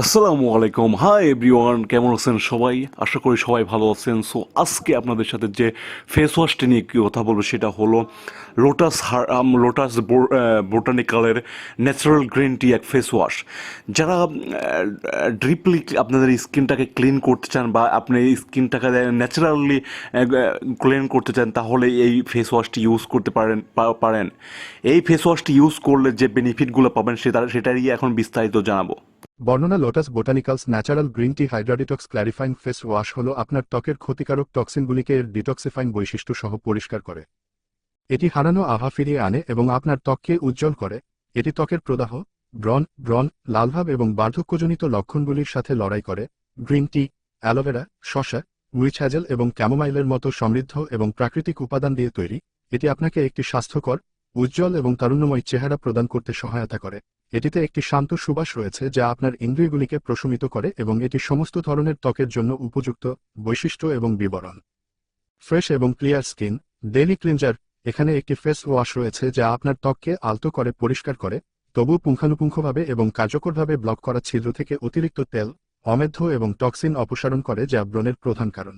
আসসালামু আলাইকুম, hi everyone, কেমন আছেন সবাই? আশা করি সবাই ভালো আছেন। সো আজকে আপনাদের সাথে যে ফেস ওয়াশটি নিয়ে কি কথা বলবো সেটা হলো লোটাস বোটানিক্যালের ন্যাচারাল গ্রিন টি এক ফেস ওয়াশ। যারা ড্রিপলি আপনাদের স্কিনটাকে ক্লিন করতে চান বা আপনি স্কিনটাকে ন্যাচারালি ক্লিন করতে চান, তাহলে এই ফেস ওয়াশটি ইউজ করতে পারেন। এই ফেস ওয়াশটি ইউজ করলে যে বেনিফিটগুলো পাবেন সেটারই এখন বিস্তারিত জানাবো। বর্ণনা Lotus Botanicals natural green tea hydra detox clarifying face wash হল আপনার ত্বকের ক্ষতিকারক টক্সিনগুলিকে এর ডিটক্সিফাইং বৈশিষ্ট্য সহ পরিষ্কার করে। এটি হারানো আভা ফিরিয়ে আনে এবং আপনার ত্বককে উজ্জ্বল করে। এটি ত্বকের প্রদাহ, ব্রণ, লালভাব এবং বার্ধক্যজনিত লক্ষণগুলির সাথে লড়াই করে। গ্রিন টি, অ্যালোভেরা, শসা, উইচ হ্যাজেল এবং ক্যামোমাইলের মতো সমৃদ্ধ এবং প্রাকৃতিক উপাদান দিয়ে তৈরি। এটি আপনাকে একটি স্বাস্থ্যকর, উজ্জ্বল এবং তারুণ্যময় চেহারা প্রদান করতে সহায়তা করে। এটিতে একটি শান্ত সুবাস রয়েছে যা আপনার ইন্দ্রিয়গুলিকে প্রশমিত করে এবং এটি সমস্ত ধরনের ত্বকের জন্য উপযুক্ত। বৈশিষ্ট্য এবং বিবরণ: ফ্রেশ এবং ক্লিয়ার স্কিন ডেইলি ক্লিনজার। এখানে একটি ফেস ওয়াশ রয়েছে যা আপনার ত্বককে আলতো করে পরিষ্কার করে, তবু পুঙ্খানুপুঙ্খভাবে এবং কার্যকরভাবে ব্লক করা ছিদ্র থেকে অতিরিক্ত তেল, অমেধ্য এবং টক্সিন অপসারণ করে, যা ব্রণের প্রধান কারণ।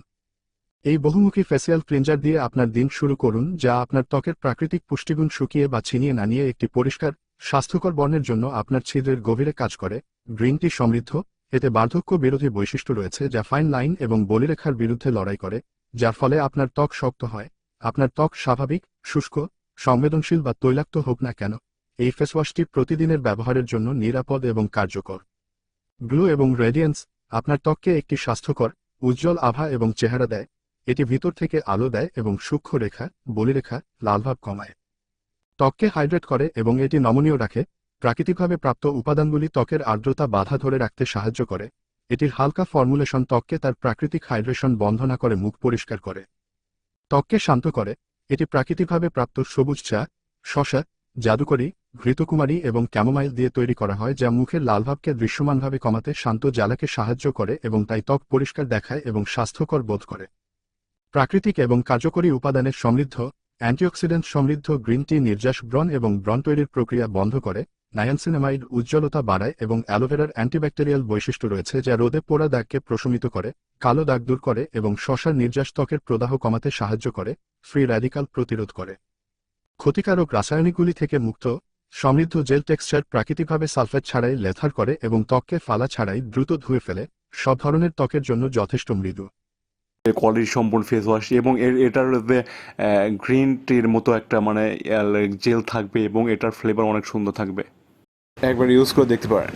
এই বহুমুখী ফেসিয়াল ক্লিনজার দিয়ে আপনার দিন শুরু করুন, যা আপনার ত্বকের প্রাকৃতিক পুষ্টিগুণ শুকিয়ে বা ছিনিয়ে না নিয়ে একটি পরিষ্কার, স্বাস্থ্যকর বর্ণের জন্য আপনার ছিদ্রের গভীরে কাজ করে। গ্রিন টি সমৃদ্ধ, এতে বার্ধক্য বিরোধী বৈশিষ্ট্য রয়েছে যা ফাইন লাইন এবং বলিরেখার বিরুদ্ধে লড়াই করে, যার ফলে আপনার ত্বক শক্ত হয়। আপনার ত্বক স্বাভাবিক, শুষ্ক, সংবেদনশীল বা তৈলাক্ত হোক না কেন, এই ফেসওয়াশটি প্রতিদিনের ব্যবহারের জন্য নিরাপদ এবং কার্যকর। গ্লো এবং রেডিয়েন্স আপনার ত্বককে একটি স্বাস্থ্যকর, উজ্জ্বল আভা এবং চেহারা দেয়। এটি ভিতর থেকে আলো দেয় এবং সূক্ষ্ম রেখা, বলিরেখা, লালভাব কমায়। ত্বককে হাইড্রেট করে এবং এটি নমনীয় রাখে। প্রাকৃতিকভাবে প্রাপ্ত উপাদানগুলি ত্বকের আর্দ্রতা বাধা ধরে রাখতে সাহায্য করে। এটির হালকা ফর্মুলেশন ত্বককে তার প্রাকৃতিক হাইড্রেশন বন্ধ না করে মুখ পরিষ্কার করে। ত্বককে শান্ত করে। এটি প্রাকৃতিকভাবে প্রাপ্ত সবুজ চা, শসা, জাদুকরি, ঘৃতকুমারী এবং ক্যামোমাইল দিয়ে তৈরি করা হয়, যা মুখের লালভাবকে দৃশ্যমানভাবে কমাতে শান্ত জ্বালাকে সাহায্য করে এবং তাই ত্বক পরিষ্কার দেখায় এবং স্বাস্থ্যকর বোধ করে। প্রাকৃতিক এবং কার্যকরী উপাদানের সমৃদ্ধ, অ্যান্টিঅক্সিডেন্ট সমৃদ্ধ গ্রিন টি নির্যাস ব্রণ এবং ব্রণ তৈরির প্রক্রিয়া বন্ধ করে। নায়ানসিনামাইড উজ্জ্বলতা বাড়ায় এবং অ্যালোভেরার অ্যান্টিব্যাকটেরিয়াল বৈশিষ্ট্য রয়েছে যা রোদে পোড়া দাগকে প্রশমিত করে, কালো দাগ দূর করে এবং শসার নির্যাস ত্বকের প্রদাহ কমাতে সাহায্য করে। ফ্রি র্যাডিক্যাল প্রতিরোধ করে। ক্ষতিকারক রাসায়নিকগুলি থেকে মুক্ত, সমৃদ্ধ জেল টেক্সচার প্রাকৃতিকভাবে সালফেট ছাড়াই লেথার করে এবং ত্বককে ফালা ছাড়াই দ্রুত ধুয়ে ফেলে। সব ধরনের ত্বকের জন্য যথেষ্ট মৃদু। কোয়ালিটি সম্পূর্ণ ফেস ওয়াশ এবং এটার যে গ্রিন টির মতো একটা মানে জেল থাকবে এবং এটার ফ্লেভার অনেক সুন্দর থাকবে। একবার ইউজ করে দেখতে পারেন।